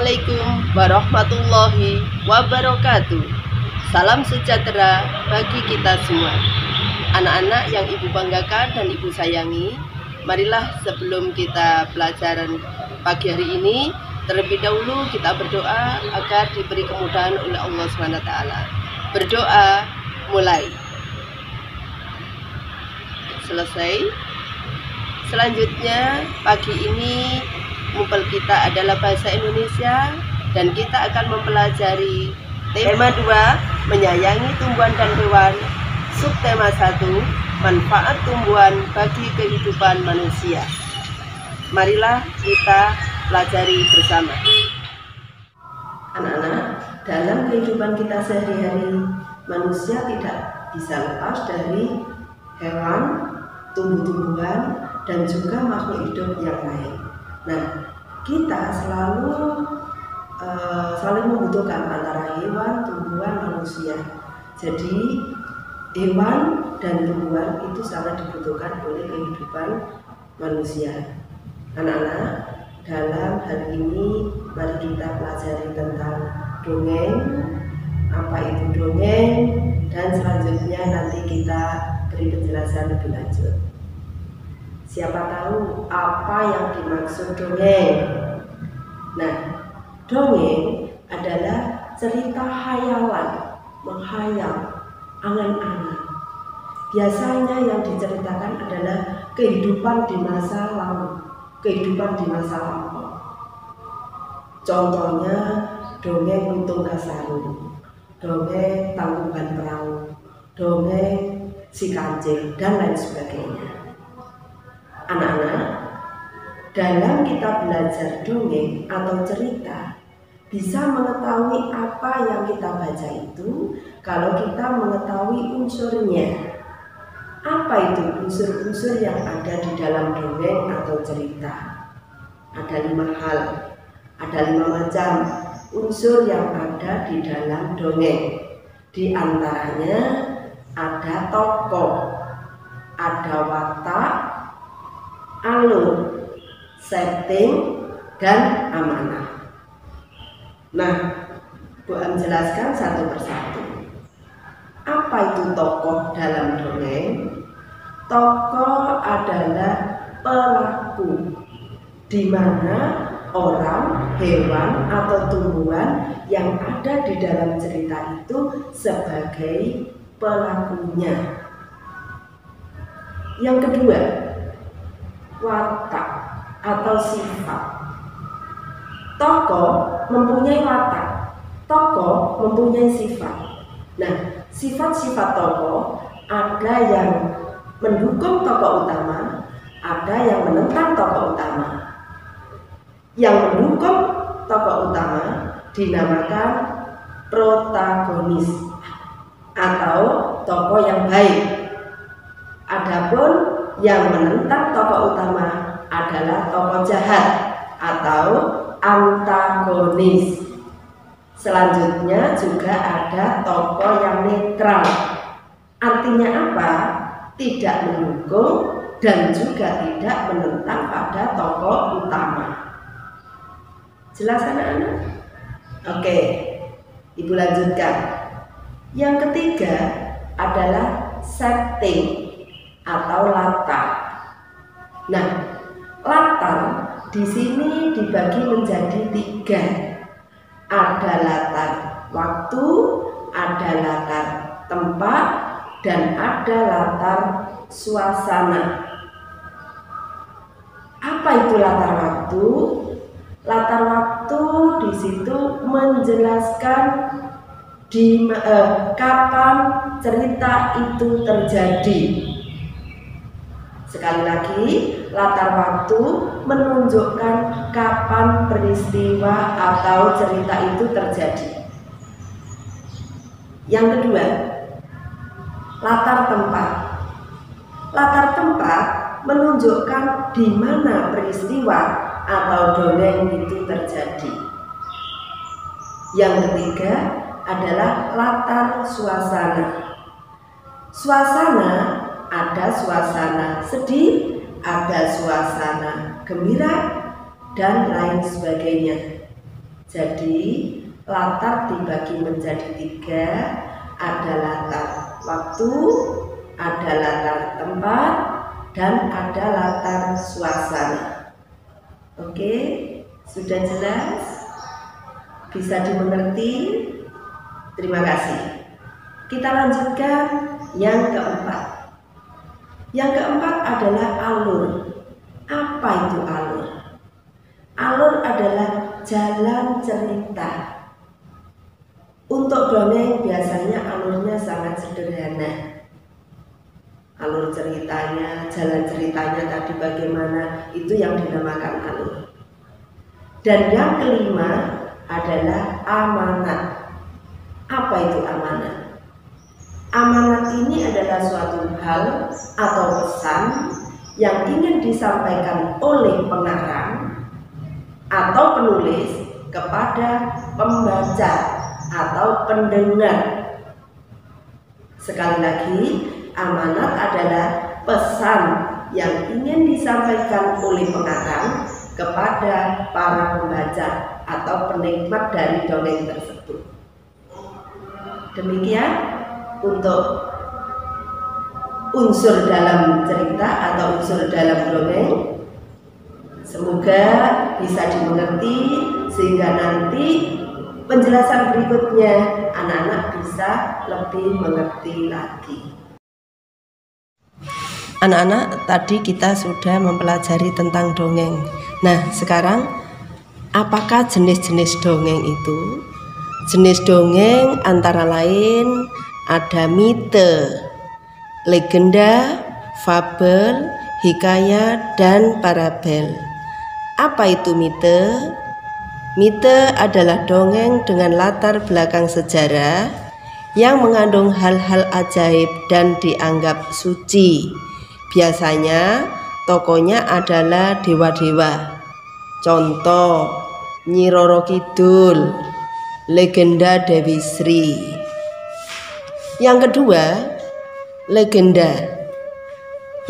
Assalamualaikum warahmatullahi wabarakatuh. Salam sejahtera bagi kita semua. Anak-anak yang ibu banggakan dan ibu sayangi, marilah sebelum kita pelajaran pagi hari ini, terlebih dahulu kita berdoa agar diberi kemudahan oleh Allah SWT. Berdoa mulai. Selesai. Selanjutnya pagi ini mumpel kita adalah bahasa Indonesia dan kita akan mempelajari tema 2, menyayangi tumbuhan dan hewan, subtema 1, manfaat tumbuhan bagi kehidupan manusia. Marilah kita pelajari bersama. Anak-anak, dalam kehidupan kita sehari-hari, manusia tidak bisa lepas dari hewan, tumbuh-tumbuhan, dan juga makhluk hidup yang lain. Nah, kita selalu membutuhkan antara hewan, tumbuhan, manusia. Jadi hewan dan tumbuhan itu sangat dibutuhkan oleh kehidupan manusia. Anak-anak, dalam hal ini mari kita pelajari tentang dongeng, apa itu dongeng, dan selanjutnya nanti kita beri penjelasan lebih lanjut. Siapa tahu apa yang dimaksud dongeng? Nah, dongeng adalah cerita hayalan, menghayal, angan-angan. Biasanya yang diceritakan adalah kehidupan di masa lalu, kehidupan di masa lampau. Contohnya dongeng Lutung Kasarung, dongeng Tangkuban Perahu, dongeng Si Kancil, dan lain sebagainya. Anak-anak, dalam kita belajar dongeng atau cerita, bisa mengetahui apa yang kita baca itu kalau kita mengetahui unsurnya. Apa itu unsur-unsur yang ada di dalam dongeng atau cerita? Ada 5 hal, ada 5 macam unsur yang ada di dalam dongeng. Di antaranya ada tokoh, ada watak, alur, setting, dan amanah. Nah, Bu Am jelaskan satu persatu. Apa itu tokoh dalam dongeng? Tokoh adalah pelaku, di mana orang, hewan, atau tumbuhan yang ada di dalam cerita itu sebagai pelakunya. Yang kedua, watak atau sifat. Tokoh mempunyai watak, tokoh mempunyai sifat. Nah, sifat-sifat tokoh ada yang mendukung tokoh utama, ada yang menentang tokoh utama. Yang mendukung tokoh utama dinamakan protagonis atau tokoh yang baik. Adapun yang menentang tokoh utama adalah tokoh jahat atau antagonis. Selanjutnya juga ada tokoh yang netral. Artinya apa? Tidak mendukung dan juga tidak menentang pada tokoh utama. Jelas anak-anak? Oke, Ibu lanjutkan. Yang ketiga adalah setting atau latar. Nah, latar di sini dibagi menjadi 3. Ada latar waktu, ada latar tempat, dan ada latar suasana. Apa itu latar waktu? Latar waktu di situ menjelaskan kapan cerita itu terjadi. Sekali lagi, latar waktu menunjukkan kapan peristiwa atau cerita itu terjadi. Yang kedua, latar tempat. Latar tempat menunjukkan di mana peristiwa atau dongeng itu terjadi. Yang ketiga adalah latar suasana. Suasana, ada suasana sedih, ada suasana gembira, dan lain sebagainya. Jadi latar dibagi menjadi 3, ada latar waktu, ada latar tempat, dan ada latar suasana. Oke, sudah jelas? Bisa dimengerti? Terima kasih. Kita lanjutkan yang keempat. Yang keempat adalah alur. Apa itu alur? Alur adalah jalan cerita. Untuk dongeng biasanya alurnya sangat sederhana. Alur ceritanya, jalan ceritanya tadi bagaimana, itu yang dinamakan alur. Dan yang kelima adalah amanat. Apa itu amanat? Amanat ini adalah suatu hal atau pesan yang ingin disampaikan oleh pengarang atau penulis kepada pembaca atau pendengar. Sekali lagi, amanat adalah pesan yang ingin disampaikan oleh pengarang kepada para pembaca atau penikmat dari dongeng tersebut. Demikian untuk unsur dalam cerita atau unsur dalam dongeng. Semoga bisa dimengerti sehingga nanti penjelasan berikutnya anak-anak bisa lebih mengerti lagi. Anak-anak, tadi kita sudah mempelajari tentang dongeng. Nah, sekarang apakah jenis-jenis dongeng itu? Jenis dongeng antara lain ada mite, legenda, fabel, hikayat, dan parabel. Apa itu mite? Mite adalah dongeng dengan latar belakang sejarah yang mengandung hal-hal ajaib dan dianggap suci. Biasanya tokohnya adalah dewa-dewa. Contoh Nyi Roro Kidul, legenda Dewi Sri. Yang kedua, legenda.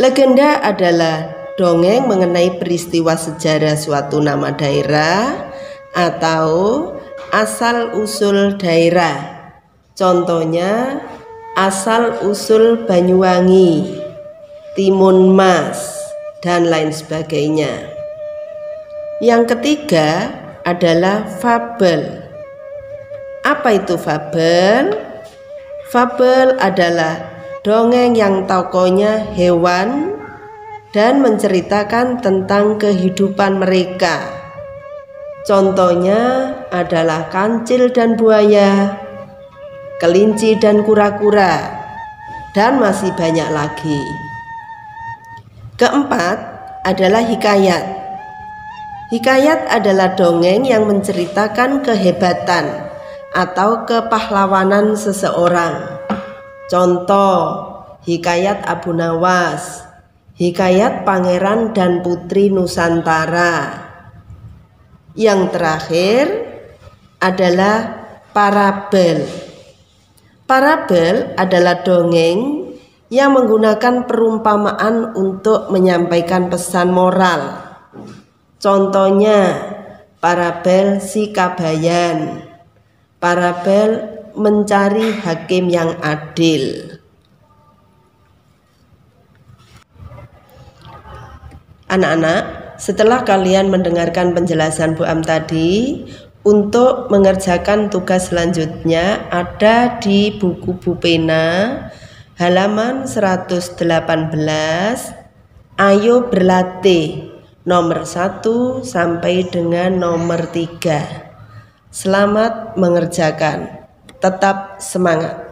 Legenda adalah dongeng mengenai peristiwa sejarah suatu nama daerah atau asal-usul daerah. Contohnya asal-usul Banyuwangi, Timun Mas, dan lain sebagainya. Yang ketiga adalah fabel. Apa itu fabel? Fabel adalah dongeng yang tokohnya hewan dan menceritakan tentang kehidupan mereka. Contohnya adalah kancil dan buaya, kelinci dan kura-kura, dan masih banyak lagi. Keempat adalah hikayat. Hikayat adalah dongeng yang menceritakan kehebatan atau kepahlawanan seseorang. Contoh hikayat Abu Nawas, hikayat Pangeran dan Putri Nusantara. Yang terakhir adalah parabel. Parabel adalah dongeng yang menggunakan perumpamaan untuk menyampaikan pesan moral. Contohnya parabel Si Kabayan, parabel mencari hakim yang adil. Anak-anak, setelah kalian mendengarkan penjelasan Bu Am tadi, untuk mengerjakan tugas selanjutnya ada di buku Bu Pena halaman 118. Ayo berlatih nomor 1 sampai dengan nomor 3. Selamat mengerjakan. Tetap semangat.